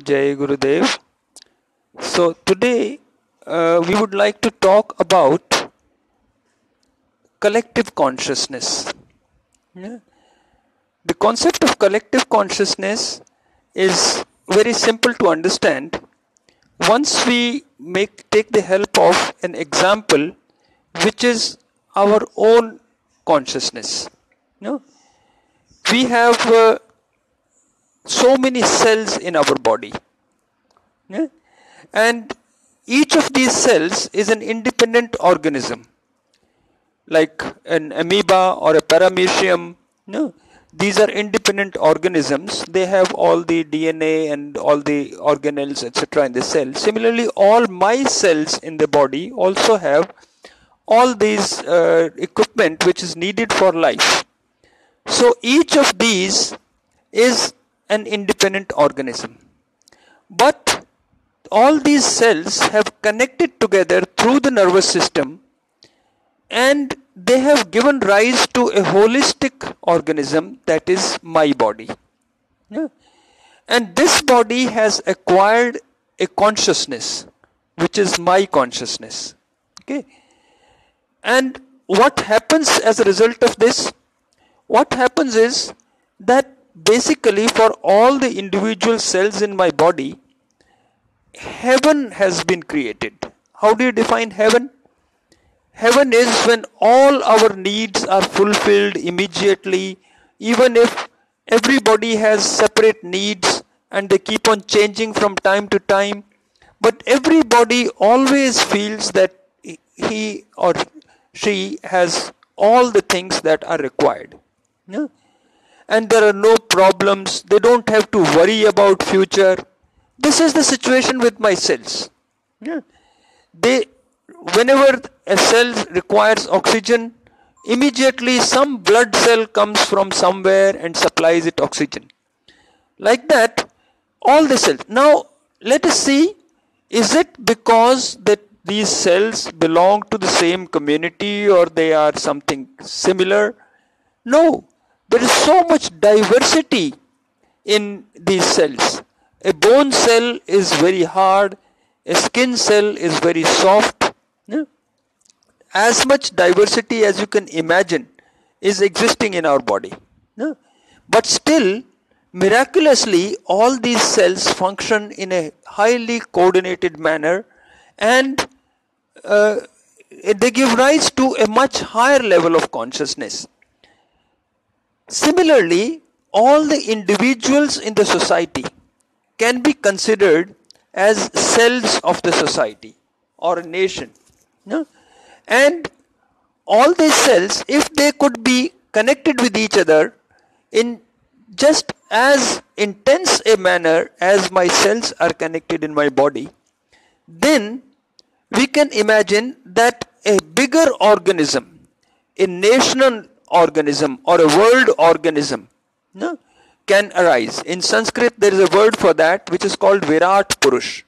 Jai Gurudev. So today we would like to talk about collective consciousness. Yeah. The concept of collective consciousness is very simple to understand. Once we take the help of an example which is our own consciousness. You know, we have so many cells in our body. Yeah? And each of these cells is an independent organism, like an amoeba or a paramecium. No, these are independent organisms. They have all the DNA and all the organelles, etc. in the cell. Similarly, all my cells in the body also have all these equipment which is needed for life. So each of these is an independent organism. But all these cells have connected together through the nervous system, and they have given rise to a holistic organism that is my body. Yeah. And this body has acquired a consciousness which is my consciousness. Okay. And what happens as a result of this? What happens is that basically for all the individual cells in my body, heaven has been created. How do you define heaven? Heaven is when all our needs are fulfilled immediately, even if everybody has separate needs and they keep on changing from time to time. But everybody always feels that he or she has all the things that are required. Yeah? And there are no problems. They don't have to worry about future. This is the situation with my cells. Yeah. Whenever a cell requires oxygen, immediately some blood cell comes from somewhere and supplies it oxygen. Like that, all the cells. Now, let us see, is it because that these cells belong to the same community or they are something similar? No, there is so much diversity in these cells. A bone cell is very hard, a skin cell is very soft. Yeah? As much diversity as you can imagine is existing in our body. Yeah? But still, miraculously, all these cells function in a highly coordinated manner, and they give rise to a much higher level of consciousness. Similarly, all the individuals in the society can be considered as cells of the society or a nation. No? And all these cells, if they could be connected with each other in just as intense a manner as my cells are connected in my body, then we can imagine that a bigger organism, a national organism or a world organism, no, can arise. In Sanskrit there is a word for that which is called Virat Purush.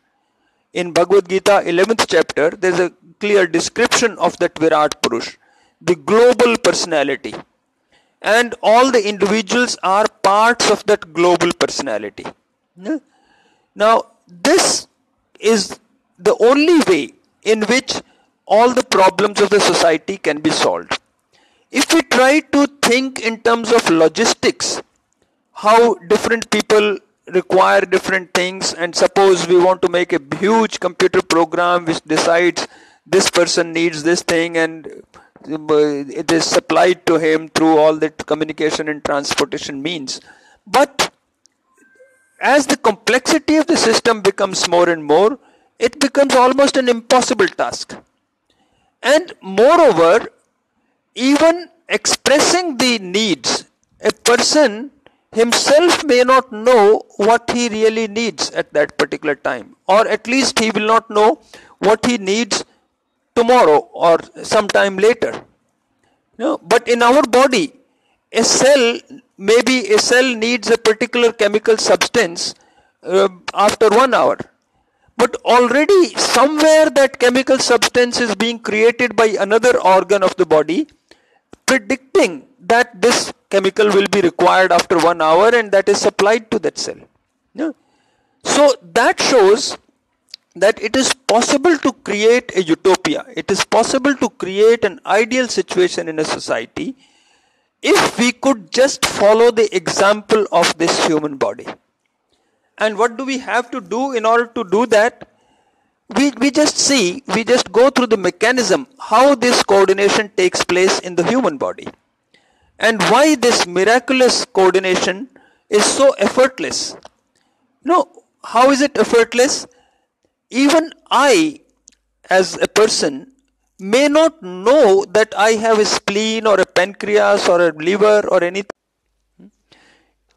In Bhagavad Gita 11th chapter there is a clear description of that Virat Purush, the global personality. And all the individuals are parts of that global personality. Now this is the only way in which all the problems of the society can be solved. If we try to think in terms of logistics, how different people require different things, and suppose we want to make a huge computer program which decides this person needs this thing and it is supplied to him through all that communication and transportation means. But as the complexity of the system becomes more and more, it becomes almost an impossible task. And moreover, even expressing the needs, a person himself may not know what he really needs at that particular time, or at least he will not know what he needs tomorrow or sometime later. But in our body, a cell needs a particular chemical substance after 1 hour. But already somewhere that chemical substance is being created by another organ of the body, predicting that this chemical will be required after 1 hour, and that is supplied to that cell. So that shows that it is possible to create a utopia. It is possible to create an ideal situation in a society if we could just follow the example of this human body. And what do we have to do in order to do that? We just go through the mechanism how this coordination takes place in the human body, and why this miraculous coordination is so effortless. How is it effortless? Even I, as a person, may not know that I have a spleen or a pancreas or a liver or anything.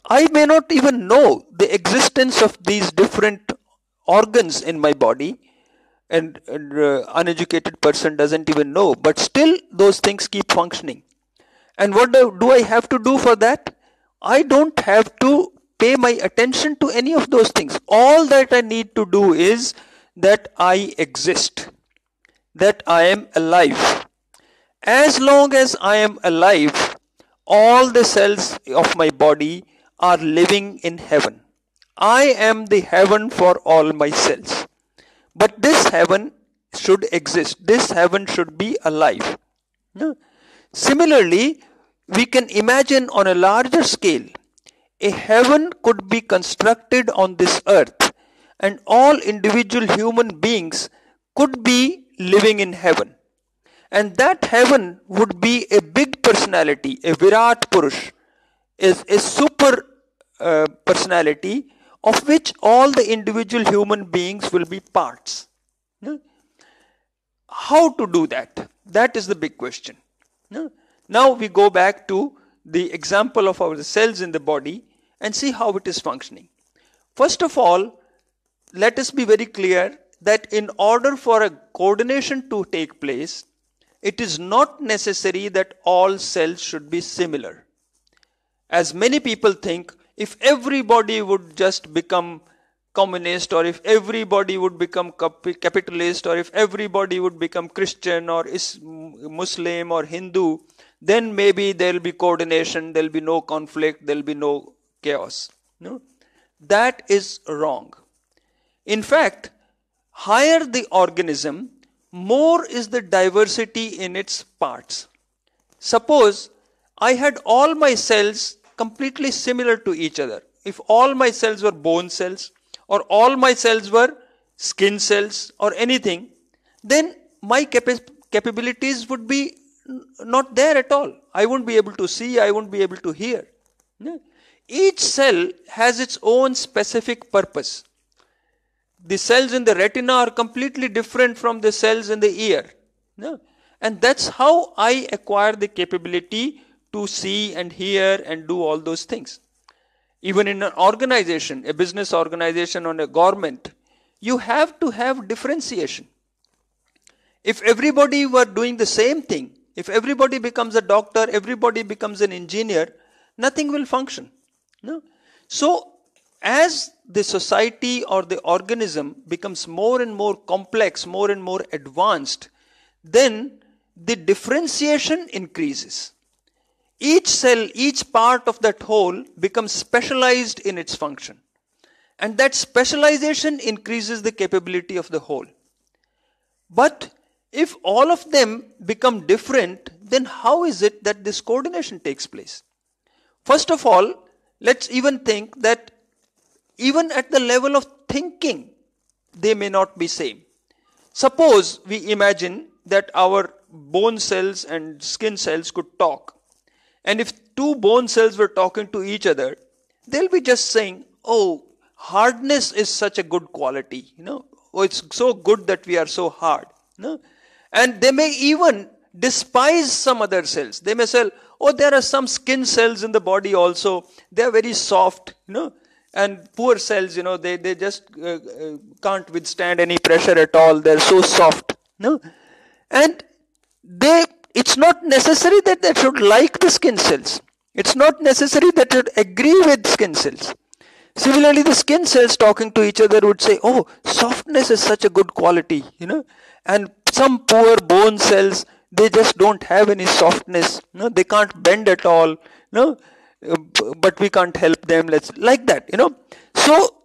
I may not even know the existence of these different organs in my body, and uneducated person doesn't even know, but still those things keep functioning. And what do I have to do for that? I don't have to pay my attention to any of those things. All that I need to do is that I exist, that I am alive. As long as I am alive, all the cells of my body are living in heaven. I am the heaven for all my cells. But this heaven should exist. This heaven should be alive. Similarly, we can imagine on a larger scale, a heaven could be constructed on this earth, and all individual human beings could be living in heaven. And that heaven would be a big personality, a Virat Purush, is a super personality of which all the individual human beings will be parts. How to do that? That is the big question. Now we go back to the example of our cells in the body and see how it is functioning. First of all, let us be very clear that in order for a coordination to take place, it is not necessary that all cells should be similar. As many people think, if everybody would just become communist, or if everybody would become capitalist, or if everybody would become Christian or Muslim or Hindu, then maybe there will be coordination, there will be no conflict, there will be no chaos. No? That is wrong. In fact, higher the organism, more is the diversity in its parts. Suppose I had all my cells completely similar to each other. If all my cells were bone cells, or all my cells were skin cells or anything, then my capabilities would be not there at all. I wouldn't be able to see, I wouldn't be able to hear. Each cell has its own specific purpose. The cells in the retina are completely different from the cells in the ear. And that's how I acquire the capability to see and hear and do all those things. Even in an organization, a business organization or a government, you have to have differentiation. If everybody were doing the same thing, if everybody becomes a doctor, everybody becomes an engineer, nothing will function. So, as the society or the organism becomes more and more complex, more and more advanced, then the differentiation increases. Each cell, each part of that whole becomes specialized in its function. And that specialization increases the capability of the whole. But if all of them become different, then how is it that this coordination takes place? First of all, let's even think that even at the level of thinking, they may not be same. Suppose we imagine that our bone cells and skin cells could talk. And if two bone cells were talking to each other, they'll be just saying, oh, hardness is such a good quality. Oh, it's so good that we are so hard. And they may even despise some other cells. They may say, oh, there are some skin cells in the body also. They are very soft, and poor cells, they just can't withstand any pressure at all. They're so soft. And it's not necessary that they should like the skin cells. It's not necessary that they should agree with skin cells. Similarly, the skin cells talking to each other would say, oh, softness is such a good quality, And some poor bone cells, they just don't have any softness. They can't bend at all. But we can't help them. Like that, So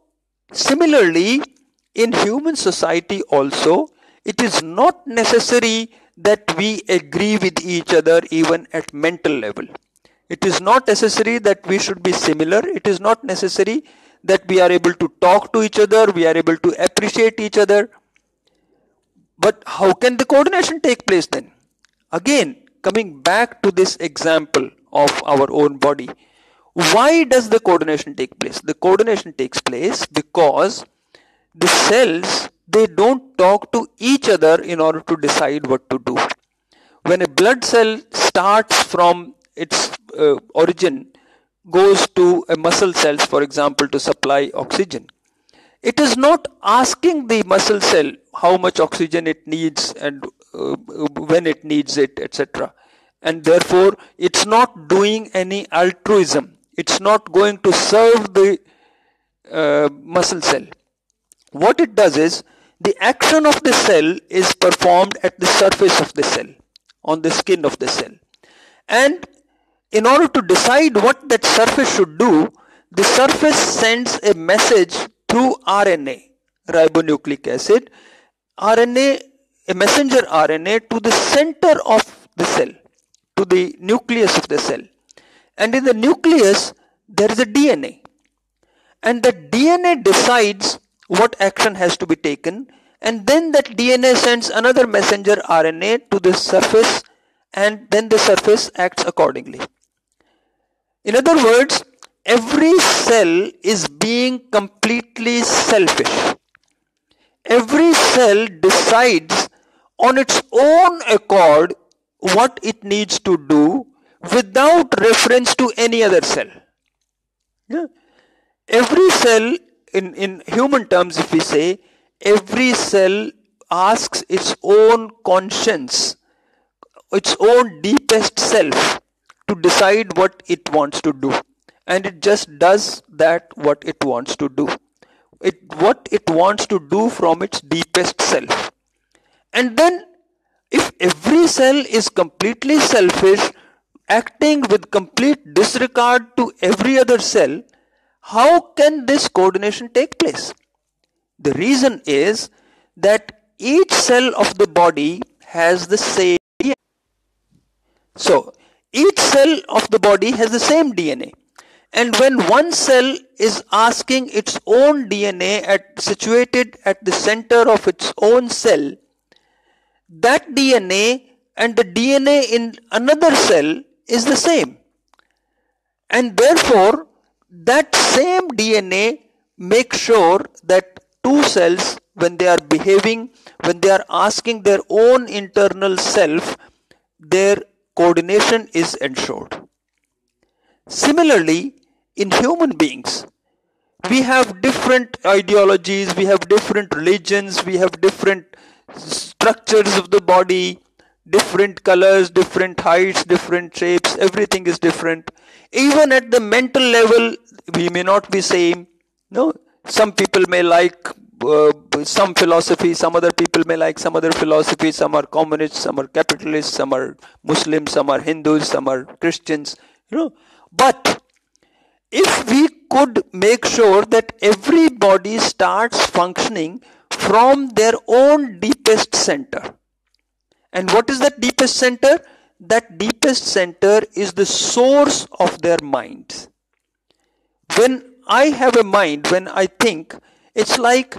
Similarly, in human society also, it is not necessary that we agree with each other even at mental level. It is not necessary that we should be similar. It is not necessary that we are able to talk to each other, we are able to appreciate each other. But how can the coordination take place then? Again, coming back to this example of our own body, why does the coordination take place? The coordination takes place because the cells, they don't talk to each other in order to decide what to do. When a blood cell starts from its origin, goes to a muscle cells, for example, to supply oxygen, it is not asking the muscle cell how much oxygen it needs and when it needs it, etc. And therefore, it's not doing any altruism. It's not going to serve the muscle cell. What it does is, the action of the cell is performed at the surface of the cell, on the skin of the cell. And in order to decide what that surface should do, the surface sends a message through RNA, ribonucleic acid, RNA, a messenger RNA to the center of the cell, to the nucleus of the cell. And in the nucleus, there is a DNA. And the DNA decides what action has to be taken, and then that DNA sends another messenger RNA to the surface, and then the surface acts accordingly. In other words, every cell is being completely selfish. Every cell decides on its own accord what it needs to do without reference to any other cell. Yeah. Every cell, in human terms, if we say, every cell asks its own conscience, its own deepest self, to decide what it wants to do. And it just does that what it wants to do. What it wants to do from its deepest self. And then, if every cell is completely selfish, acting with complete disregard to every other cell, how can this coordination take place? The reason is that each cell of the body has the same DNA. So, each cell of the body has the same DNA. And when one cell is asking its own DNA situated at the center of its own cell, that DNA and the DNA in another cell is the same. And therefore, that same DNA makes sure that two cells, when they are behaving, when they are asking their own internal self, their coordination is ensured. Similarly, in human beings, we have different ideologies, we have different religions, we have different structures of the body, different colors, different heights, different shapes, everything is different. Even at the mental level, we may not be same. No, some people may like some philosophy, some other people may like some other philosophy, some are communists, some are capitalists, some are Muslims, some are Hindus, some are Christians, But if we could make sure that everybody starts functioning from their own deepest center. And what is that deepest center? That deepest center is the source of their minds. When I have a mind, when I think, it's like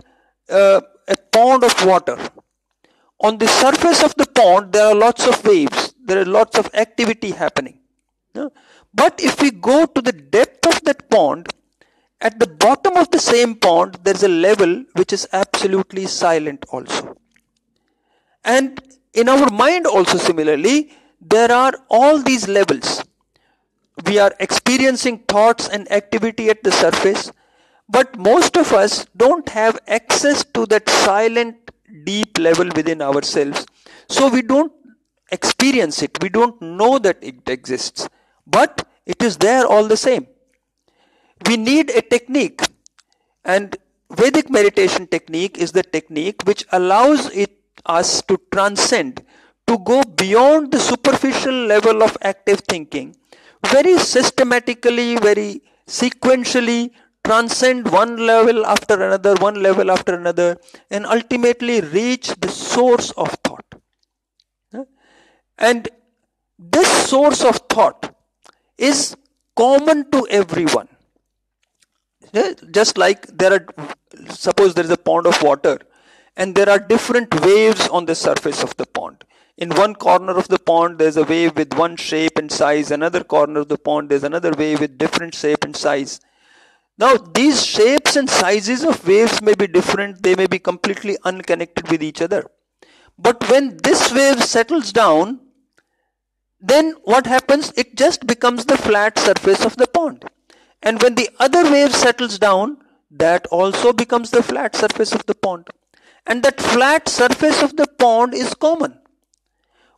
a pond of water. On the surface of the pond, there are lots of waves. There are lots of activity happening. But if we go to the depth of that pond, at the bottom of the same pond, there is a level which is absolutely silent also. And in our mind also similarly, there are all these levels. We are experiencing thoughts and activity at the surface, but most of us don't have access to that silent, deep level within ourselves. So we don't experience it. We don't know that it exists. But it is there all the same. We need a technique, and Vedic meditation technique is the technique which allows us to transcend, to go beyond the superficial level of active thinking, very systematically, very sequentially, transcend one level after another, one level after another, and ultimately reach the source of thought. And this source of thought is common to everyone. Just like suppose there is a pond of water and there are different waves on the surface of the pond. In one corner of the pond there is a wave with one shape and size, another corner of the pond there is another wave with different shape and size. Now these shapes and sizes of waves may be different, they may be completely unconnected with each other. But when this wave settles down, then what happens? It just becomes the flat surface of the pond. And when the other wave settles down, that also becomes the flat surface of the pond. And that flat surface of the pond is common.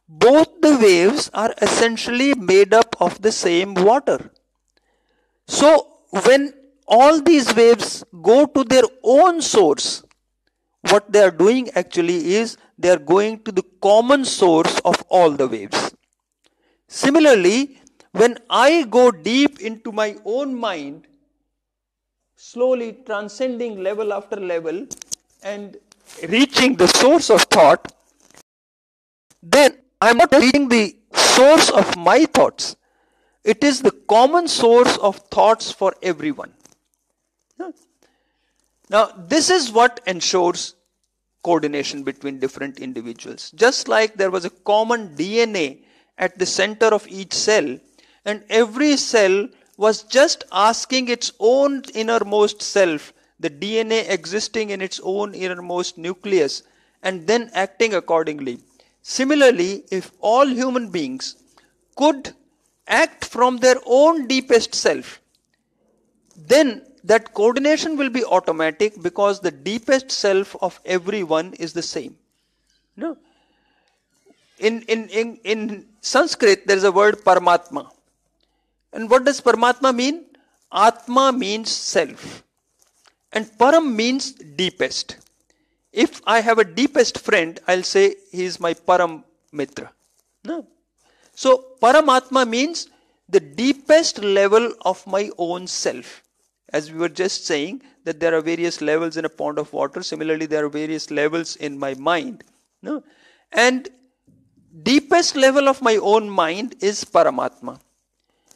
Both the waves are essentially made up of the same water. So when all these waves go to their own source, what they are doing actually is they are going to the common source of all the waves. Similarly, when I go deep into my own mind, slowly transcending level after level and reaching the source of thought, then I am not reaching the source of my thoughts. It is the common source of thoughts for everyone. Now, this is what ensures coordination between different individuals. Just like there was a common DNA at the center of each cell, and every cell was just asking its own innermost self, the DNA existing in its own innermost nucleus, and then acting accordingly. Similarly, if all human beings could act from their own deepest self, then that coordination will be automatic, because the deepest self of everyone is the same. No? In Sanskrit, there is a word Paramatma. And what does Paramatma mean? Atma means self. And Param means deepest. If I have a deepest friend, I'll say he is my Param Mitra. No? So Paramatma means the deepest level of my own self. As we were just saying that there are various levels in a pond of water, similarly there are various levels in my mind. No? And deepest level of my own mind is Paramatma.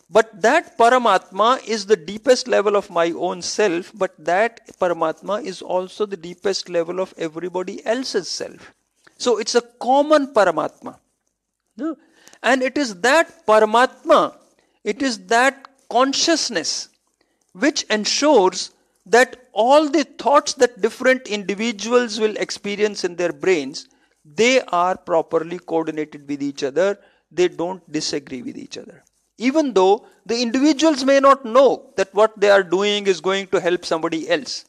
But that Paramatma is the deepest level of my own self, but that Paramatma is also the deepest level of everybody else's self. So it's a common Paramatma. No? And it is that Paramatma, it is that consciousness which ensures that all the thoughts that different individuals will experience in their brains, they are properly coordinated with each other. They don't disagree with each other. Even though the individuals may not know that what they are doing is going to help somebody else.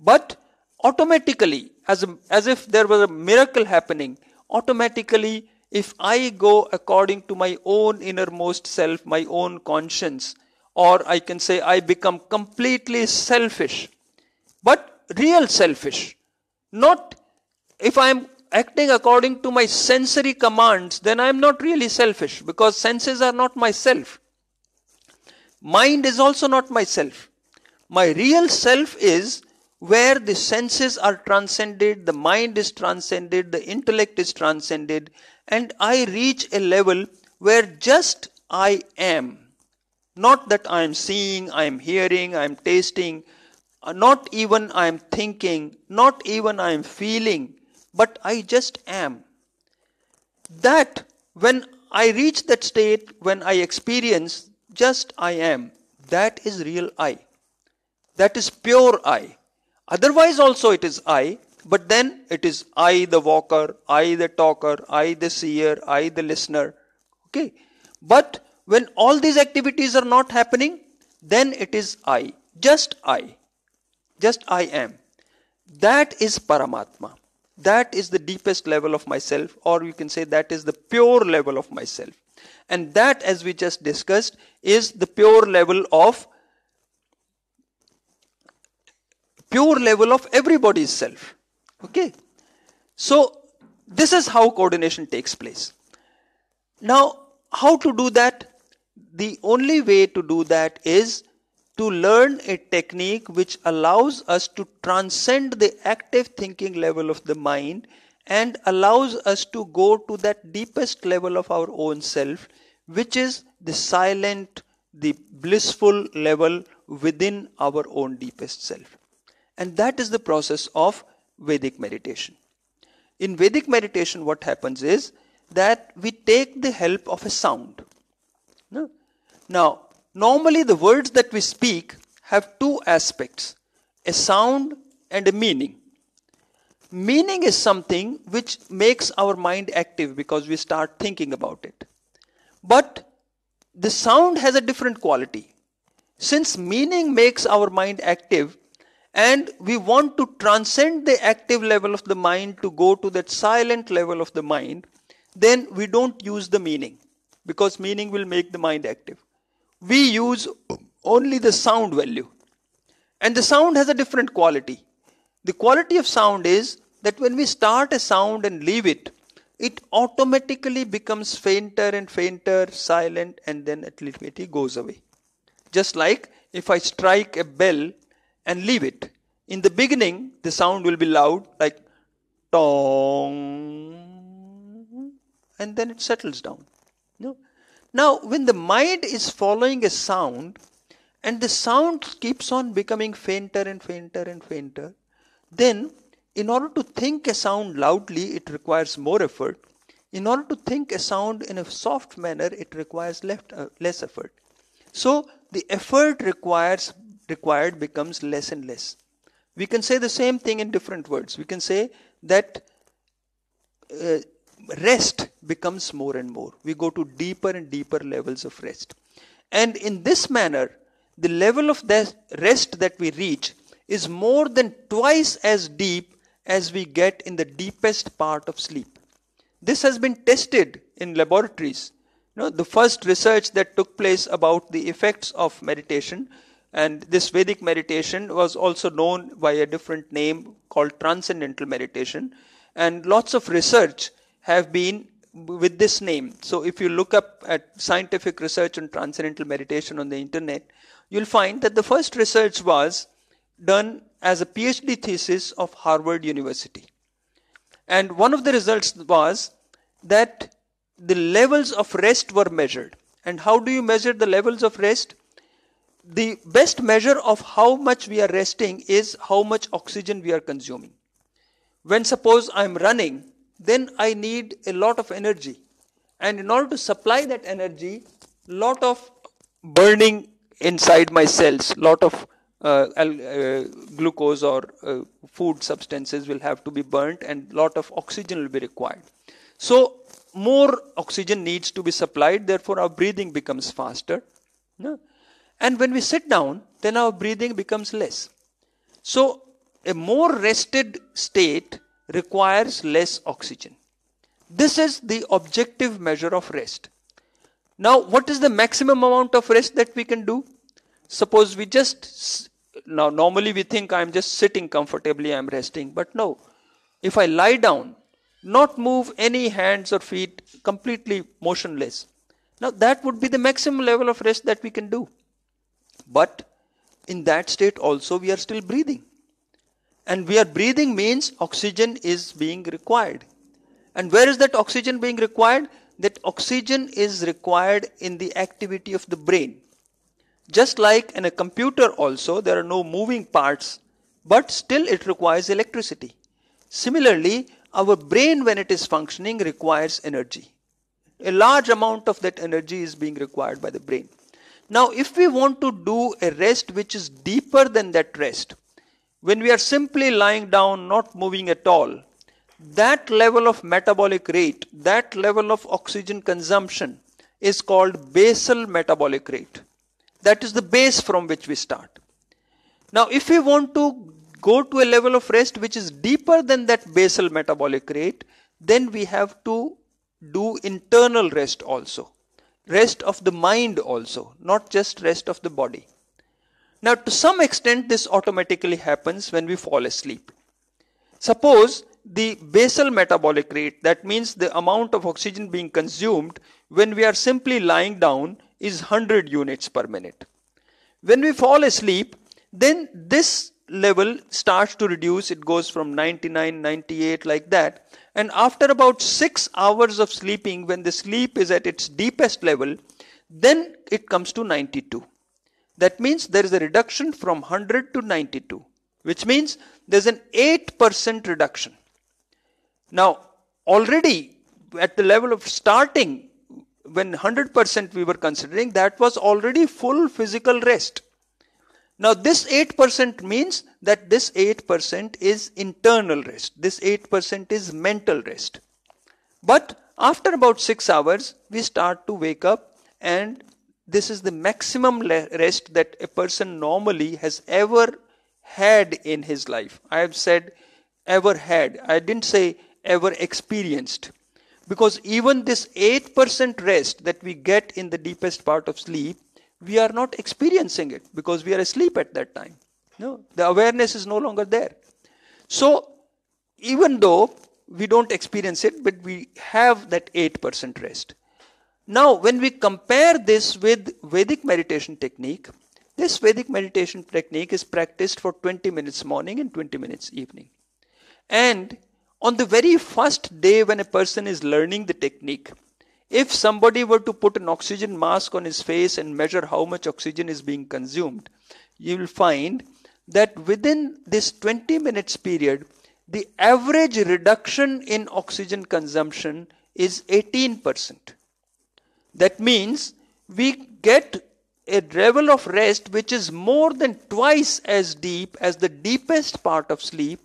But automatically, as if there was a miracle happening, automatically, if I go according to my own innermost self, my own conscience, or I can say I become completely selfish, but real selfish. Not if I am acting according to my sensory commands, then I am not really selfish, because senses are not myself. Mind is also not myself. My real self is where the senses are transcended, the mind is transcended, the intellect is transcended, and I reach a level where just I am. Not that I am seeing, I am hearing, I am tasting, not even I am thinking, not even I am feeling, but I just am. That when I reach that state, when I experience just I am, that is real I. That is pure I. Otherwise also it is I, but then it is I the walker, I the talker, I the seer, I the listener. Okay. But when all these activities are not happening, then it is I. Just I. Just I am. That is Paramatma. That is the deepest level of myself, or you can say that is the pure level of myself. And that, as we just discussed, is the pure level of everybody's self. Okay. So this is how coordination takes place. Now, how to do that? The only way to do that is to learn a technique which allows us to transcend the active thinking level of the mind and allows us to go to that deepest level of our own self, which is the silent, the blissful level within our own deepest self. And that is the process of Vedic meditation. In Vedic meditation, what happens is that we take the help of a sound. Now, normally the words that we speak have two aspects, a sound and a meaning. Meaning is something which makes our mind active because we start thinking about it. But the sound has a different quality. Since meaning makes our mind active and we want to transcend the active level of the mind to go to that silent level of the mind, then we don't use the meaning because meaning will make the mind active. We use only the sound value. And the sound has a different quality. The quality of sound is that when we start a sound and leave it, it automatically becomes fainter and fainter, silent, and then ultimately goes away. Just like if I strike a bell and leave it. In the beginning, the sound will be loud, like tong, and then it settles down. No? Now, when the mind is following a sound, and the sound keeps on becoming fainter and fainter and fainter, then in order to think a sound loudly, it requires more effort. In order to think a sound in a soft manner, it requires less effort. So, the effort required becomes less and less. We can say the same thing in different words. We can say that rest becomes more and more. We go to deeper and deeper levels of rest. And in this manner, the level of rest that we reach is more than twice as deep as we get in the deepest part of sleep. This has been tested in laboratories. The first research that took place about the effects of meditation, and this Vedic meditation was also known by a different name called transcendental meditation, and lots of research have been with this name. So if you look up at scientific research on transcendental meditation on the internet, you'll find that the first research was done as a PhD thesis of Harvard University. And one of the results was that the levels of rest were measured. And how do you measure the levels of rest? The best measure of how much we are resting is how much oxygen we are consuming. When suppose I'm running, then I need a lot of energy. And in order to supply that energy, lot of burning inside my cells, lot of glucose or food substances will have to be burnt and lot of oxygen will be required. So more oxygen needs to be supplied, therefore our breathing becomes faster. And when we sit down, then our breathing becomes less. So a more rested state requires less oxygen. This is the objective measure of rest. Now, what is the maximum amount of rest that we can do? Suppose we now normally we think I'm just sitting comfortably, I'm resting. But no, if I lie down, not move any hands or feet, completely motionless. Now that would be the maximum level of rest that we can do. But in that state also we are still breathing. And we are breathing means oxygen is being required. And where is that oxygen being required? That oxygen is required in the activity of the brain. Just like in a computer also, there are no moving parts, but still it requires electricity. Similarly, our brain when it is functioning requires energy. A large amount of that energy is being required by the brain. Now, if we want to do a rest which is deeper than that rest, when we are simply lying down, not moving at all, that level of metabolic rate, that level of oxygen consumption is called basal metabolic rate. That is the base from which we start. Now, if we want to go to a level of rest which is deeper than that basal metabolic rate, then we have to do internal rest also. Rest of the mind also, not just rest of the body. Now, to some extent, this automatically happens when we fall asleep. Suppose the basal metabolic rate, that means the amount of oxygen being consumed when we are simply lying down, is 100 units per minute. When we fall asleep, then this level starts to reduce. It goes from 99, 98 like that. And after about 6 hours of sleeping, when the sleep is at its deepest level, then it comes to 92. That means there is a reduction from 100 to 92, which means there's an 8% reduction. Now, already at the level of starting, when 100% we were considering, that was already full physical rest. Now this 8% means that this 8% is internal rest. This 8% is mental rest. But after about 6 hours, we start to wake up, and this is the maximum rest that a person normally has ever had in his life. I have said ever had. I didn't say ever experienced. Because even this 8% rest that we get in the deepest part of sleep, we are not experiencing it because we are asleep at that time. No, the awareness is no longer there. So, even though we don't experience it, but we have that 8% rest. Now, when we compare this with Vedic meditation technique, this Vedic meditation technique is practiced for 20 minutes morning and 20 minutes evening. And on the very first day when a person is learning the technique, if somebody were to put an oxygen mask on his face and measure how much oxygen is being consumed, you will find that within this 20 minutes period, the average reduction in oxygen consumption is 18%. That means we get a level of rest which is more than twice as deep as the deepest part of sleep,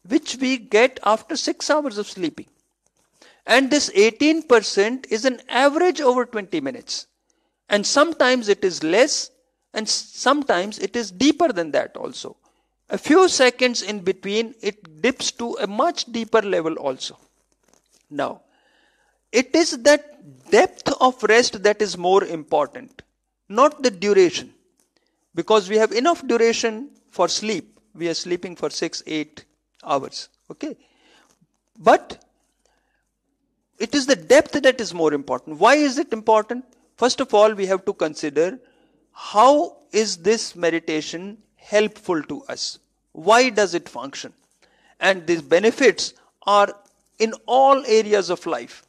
which we get after 6 hours of sleeping. And this 18% is an average over 20 minutes. And sometimes it is less, and sometimes it is deeper than that also. A few seconds in between, it dips to a much deeper level also. Now, it is that depth of rest that is more important, not the duration. Because we have enough duration for sleep. We are sleeping for 6-8 hours. Okay? But it is the depth that is more important. Why is it important? First of all, we have to consider how is this meditation helpful to us? Why does it function? And these benefits are in all areas of life.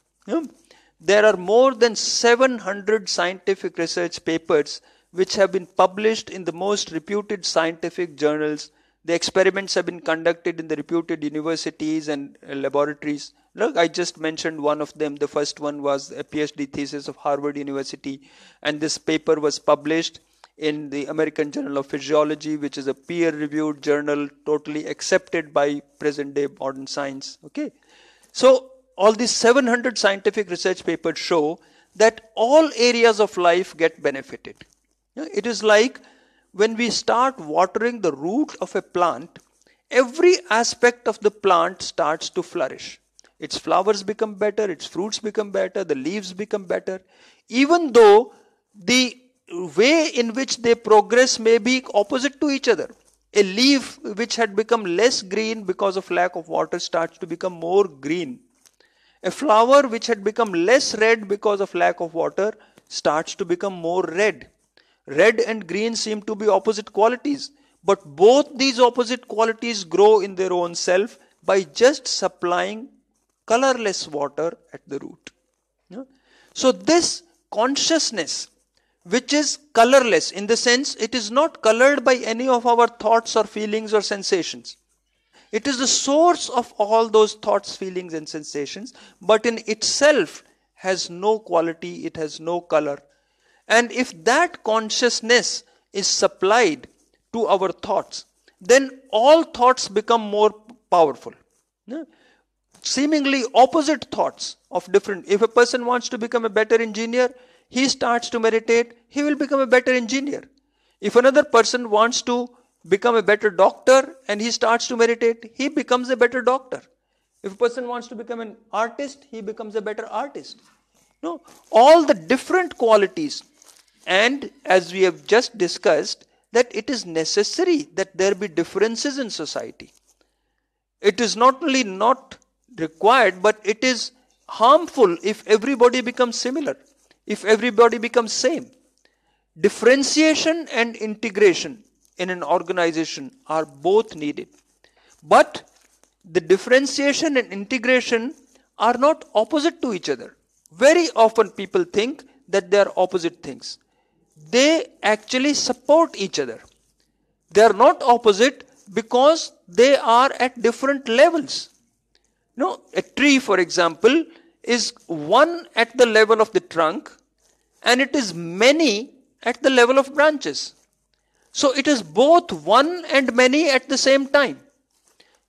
There are more than 700 scientific research papers which have been published in the most reputed scientific journals. The experiments have been conducted in the reputed universities and laboratories. Look, I just mentioned one of them. The first one was a PhD thesis of Harvard University, and this paper was published in the American Journal of Physiology, which is a peer-reviewed journal, totally accepted by present-day modern science. Okay, so all these 700 scientific research papers show that all areas of life get benefited. It is like when we start watering the root of a plant, every aspect of the plant starts to flourish. Its flowers become better, its fruits become better, the leaves become better. Even though the way in which they progress may be opposite to each other. A leaf which had become less green because of lack of water starts to become more green. A flower which had become less red because of lack of water starts to become more red. Red and green seem to be opposite qualities, but both these opposite qualities grow in their own self by just supplying colorless water at the root. So this consciousness, which is colorless in the sense it is not colored by any of our thoughts or feelings or sensations. It is the source of all those thoughts, feelings and sensations, but in itself has no quality, it has no color. And if that consciousness is supplied to our thoughts, then all thoughts become more powerful. Seemingly opposite thoughts of different. If a person wants to become a better engineer, he starts to meditate, he will become a better engineer. If another person wants to become a better doctor and he starts to meditate, he becomes a better doctor. If a person wants to become an artist, he becomes a better artist. No, all the different qualities. And as we have just discussed, that it is necessary that there be differences in society. It is not only not required, but it is harmful if everybody becomes similar, if everybody becomes same. Differentiation and integration in an organization are both needed. But the differentiation and integration are not opposite to each other. Very often people think that they are opposite things. They actually support each other. They are not opposite because they are at different levels. No, a tree, for example, is one at the level of the trunk and it is many at the level of branches. So it is both one and many at the same time.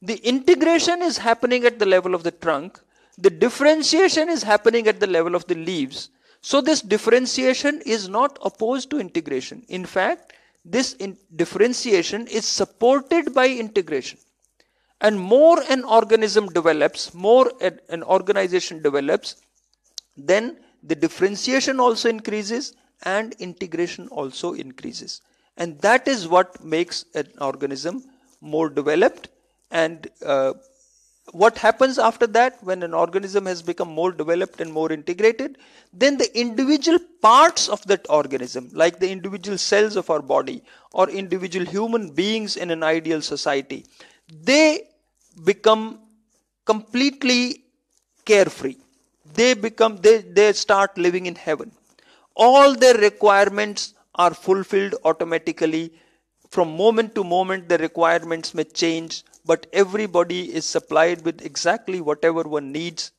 The integration is happening at the level of the trunk. The differentiation is happening at the level of the leaves. So this differentiation is not opposed to integration. In fact, this differentiation is supported by integration. And more an organism develops, more an organization develops, then the differentiation also increases and integration also increases. And that is what makes an organism more developed. And what happens after that, when an organism has become more developed and more integrated, then the individual parts of that organism, like the individual cells of our body or individual human beings in an ideal society, they become completely carefree. They start living in heaven. All their requirements are fulfilled automatically. From moment to moment, the requirements may change, but everybody is supplied with exactly whatever one needs.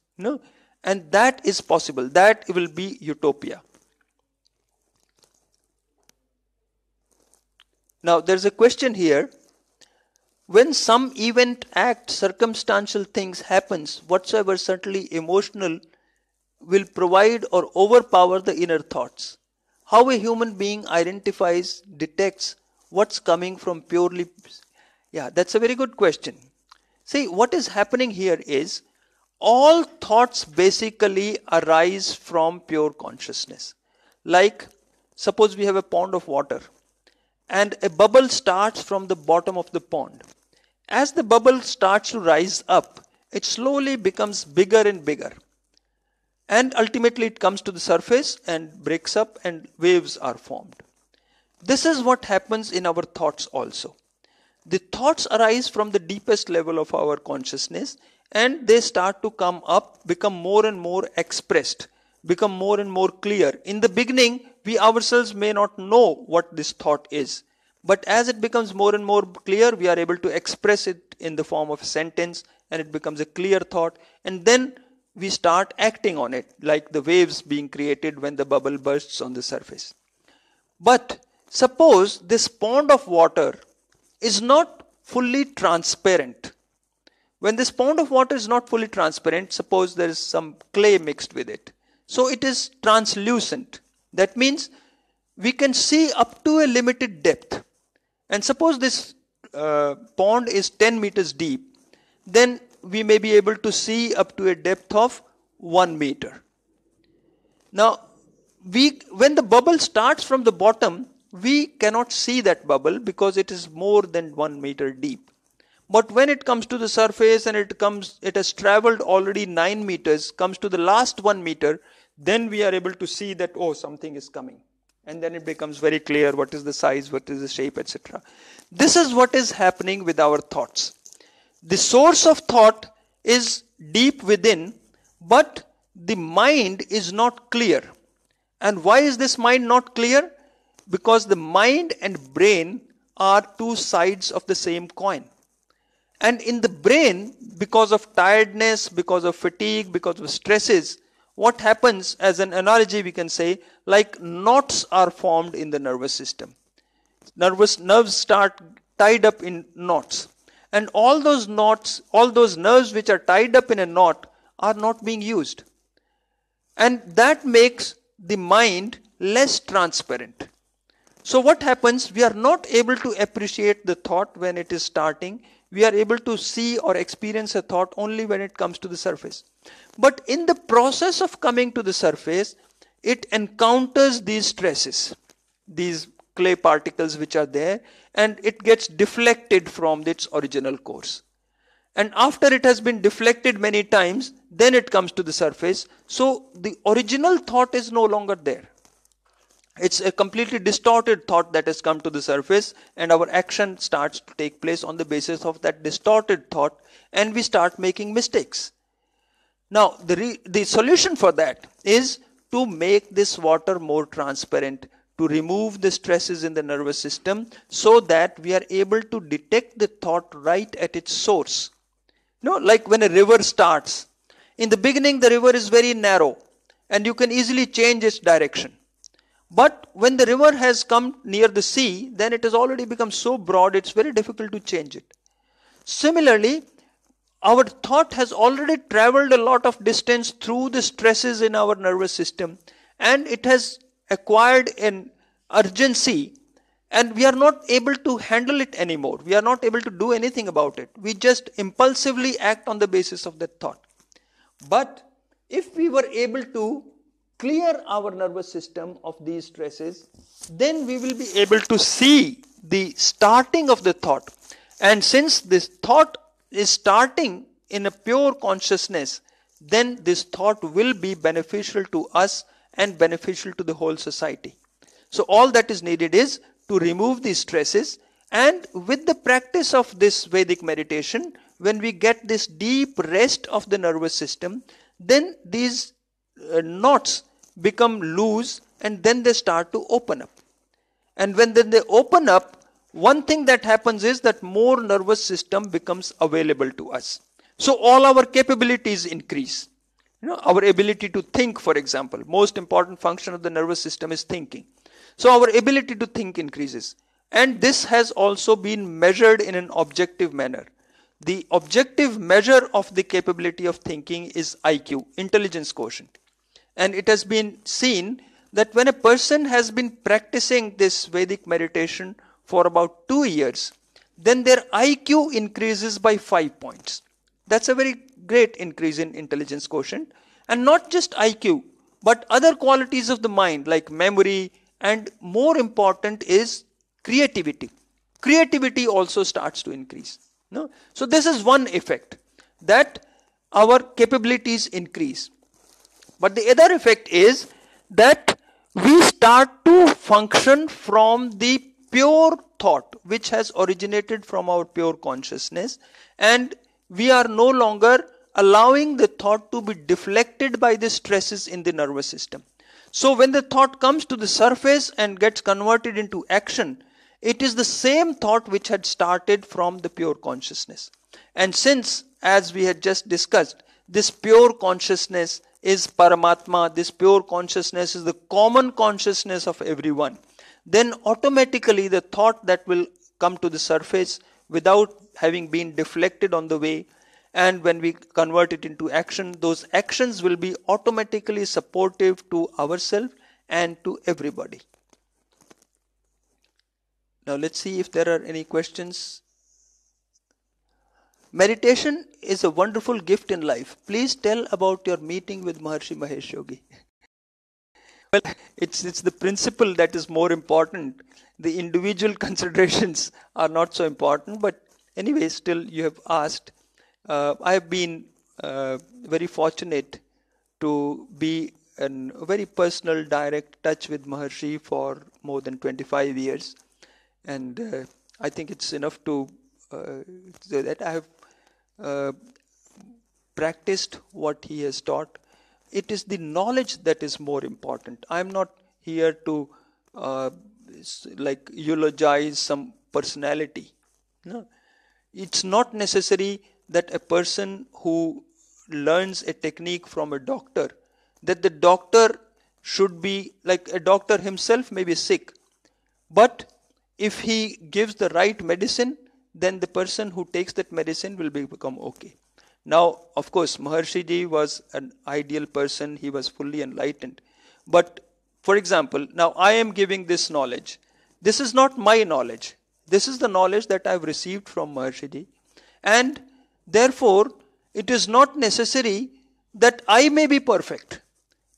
And that is possible. That will be utopia. Now, there's a question here. When some event, act, circumstantial things happens, whatsoever certainly emotional, will provide or overpower the inner thoughts. How a human being identifies, detects what's coming from purely... Yeah, that's a very good question. See, what is happening here is, all thoughts basically arise from pure consciousness. Like, suppose we have a pond of water, and a bubble starts from the bottom of the pond. As the bubble starts to rise up, it slowly becomes bigger and bigger. And ultimately it comes to the surface and breaks up and waves are formed. This is what happens in our thoughts also. The thoughts arise from the deepest level of our consciousness and they start to come up, become more and more expressed, become more and more clear. In the beginning, we ourselves may not know what this thought is. But as it becomes more and more clear, we are able to express it in the form of a sentence and it becomes a clear thought. And then we start acting on it, like the waves being created when the bubble bursts on the surface. But suppose this pond of water is not fully transparent. When this pond of water is not fully transparent, suppose there is some clay mixed with it. So it is translucent. That means we can see up to a limited depth. And suppose this pond is 10 meters deep, then we may be able to see up to a depth of 1 meter. Now, when the bubble starts from the bottom, we cannot see that bubble because it is more than 1 meter deep. But when it comes to the surface and it has traveled already 9 meters, comes to the last 1 meter, then we are able to see that, oh, something is coming. And then it becomes very clear what is the size, what is the shape, etc. This is what is happening with our thoughts. The source of thought is deep within, but the mind is not clear. And why is this mind not clear? Because the mind and brain are two sides of the same coin. And in the brain, because of tiredness, because of fatigue, because of stresses, what happens, as an analogy we can say, like knots are formed in the nervous system. Nerves start tied up in knots. And all those knots, all those nerves which are tied up in a knot are not being used. And that makes the mind less transparent. So what happens, we are not able to appreciate the thought when it is starting. We are able to see or experience a thought only when it comes to the surface. But in the process of coming to the surface, it encounters these stresses, these clay particles which are there, and it gets deflected from its original course. And after it has been deflected many times, then it comes to the surface. So the original thought is no longer there. It's a completely distorted thought that has come to the surface, and our action starts to take place on the basis of that distorted thought, and we start making mistakes. Now, the solution for that is to make this water more transparent, to remove the stresses in the nervous system so that we are able to detect the thought right at its source. Like when a river starts, in the beginning the river is very narrow and you can easily change its direction. But when the river has come near the sea, then it has already become so broad, it's very difficult to change it. Similarly, our thought has already traveled a lot of distance through the stresses in our nervous system, and it has acquired an urgency, and we are not able to handle it anymore. We are not able to do anything about it. We just impulsively act on the basis of that thought. But if we were able to clear our nervous system of these stresses, then we will be able to see the starting of the thought. And since this thought is starting in a pure consciousness, then this thought will be beneficial to us and beneficial to the whole society. So all that is needed is to remove these stresses, and with the practice of this Vedic meditation, when we get this deep rest of the nervous system, then these knots become loose, and then they start to open up. And when then they open up, one thing that happens is that more nervous system becomes available to us. So all our capabilities increase. Our ability to think, for example, most important function of the nervous system is thinking. So our ability to think increases. And this has also been measured in an objective manner. The objective measure of the capability of thinking is IQ, intelligence quotient. And it has been seen that when a person has been practicing this Vedic meditation for about 2 years, then their IQ increases by 5 points. That's a very great increase in intelligence quotient. And not just IQ, but other qualities of the mind like memory, and more important is creativity. Creativity also starts to increase. So this is one effect, that our capabilities increase. But the other effect is that we start to function from the pure thought which has originated from our pure consciousness, and we are no longer allowing the thought to be deflected by the stresses in the nervous system. So when the thought comes to the surface and gets converted into action, it is the same thought which had started from the pure consciousness. And since, as we had just discussed, this pure consciousness is Paramatma, this pure consciousness is the common consciousness of everyone, then automatically the thought that will come to the surface without having been deflected on the way, and when we convert it into action, those actions will be automatically supportive to ourselves and to everybody. Now let's see if there are any questions. Meditation is a wonderful gift in life. Please tell about your meeting with Maharshi Mahesh Yogi. Well, it's the principle that is more important. The individual considerations are not so important, but anyway, still you have asked. I have been very fortunate to be in a very personal, direct touch with Maharshi for more than 25 years. And I think it's enough to say that I have practiced what he has taught. It is the knowledge that is more important. I am not here to eulogize some personality. No, it's not necessary that a person who learns a technique from a doctor, that the doctor should be like a doctor himself may be sick, but if he gives the right medicine, then the person who takes that medicine will become okay. Now, of course, Maharshi Ji was an ideal person. He was fully enlightened. But, for example, now I am giving this knowledge. This is not my knowledge. This is the knowledge that I have received from Maharshi Ji. And therefore, it is not necessary that I may be perfect.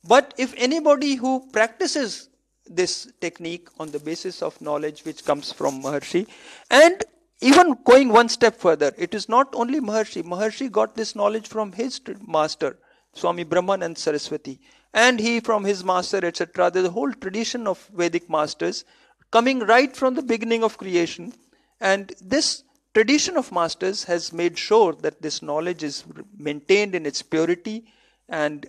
But if anybody who practices this technique on the basis of knowledge which comes from Maharshi, and even going one step further, it is not only Maharshi. Maharshi got this knowledge from his master, Swami Brahmanand Saraswati. and he from his master, etc. There's a whole tradition of Vedic masters coming right from the beginning of creation. And this tradition of masters has made sure that this knowledge is maintained in its purity, and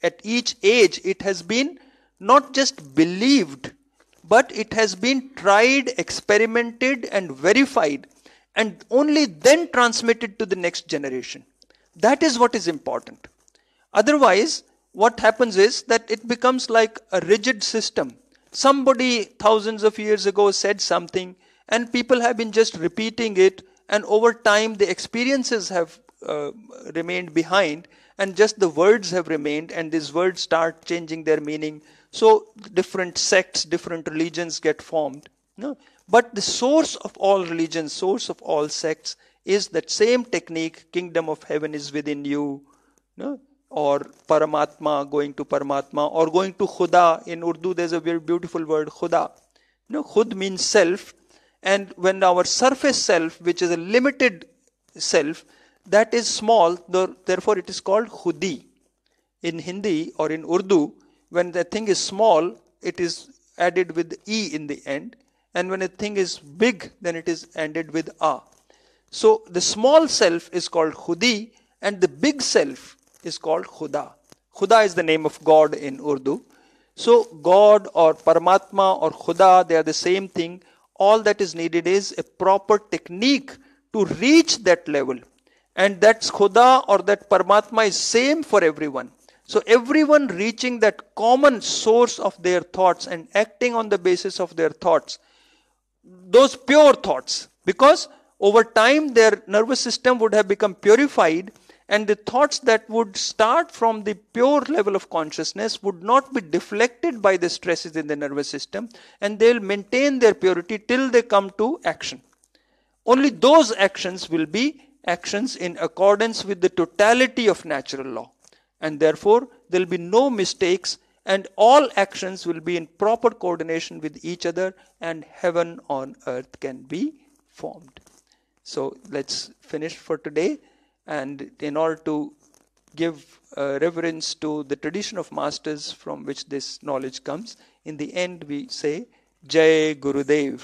at each age it has been not just believed, but it has been tried, experimented and verified, and only then transmitted to the next generation. That is what is important. Otherwise, what happens is that it becomes like a rigid system. Somebody thousands of years ago said something, and people have been just repeating it, and over time the experiences have remained behind, and just the words have remained, and these words start changing their meaning. So different sects, different religions get formed. No? But the source of all religions, source of all sects is that same technique, kingdom of heaven is within you, no? Or Paramatma, going to Paramatma, or going to Khuda. In Urdu there's a very beautiful word, Khuda. No, Khud means self, and when our surface self, which is a limited self, that is small, therefore it is called Khudi. In Hindi or in Urdu, when the thing is small, it is added with E in the end, and when a thing is big, then it is ended with A. So the small self is called Khudi, and the big self is called Khuda. Khuda is the name of God in Urdu. So God or Paramatma or Khuda, they are the same thing. All that is needed is a proper technique to reach that level. And that's Khuda or that Paramatma is same for everyone. So everyone reaching that common source of their thoughts and acting on the basis of their thoughts, those pure thoughts, because over time their nervous system would have become purified, and the thoughts that would start from the pure level of consciousness would not be deflected by the stresses in the nervous system, and they'll maintain their purity till they come to action. Only those actions will be actions in accordance with the totality of natural law, and therefore there will be no mistakes, and all actions will be in proper coordination with each other, and heaven on earth can be formed. So let's finish for today. And in order to give reverence to the tradition of masters from which this knowledge comes, in the end we say, Jai Gurudev.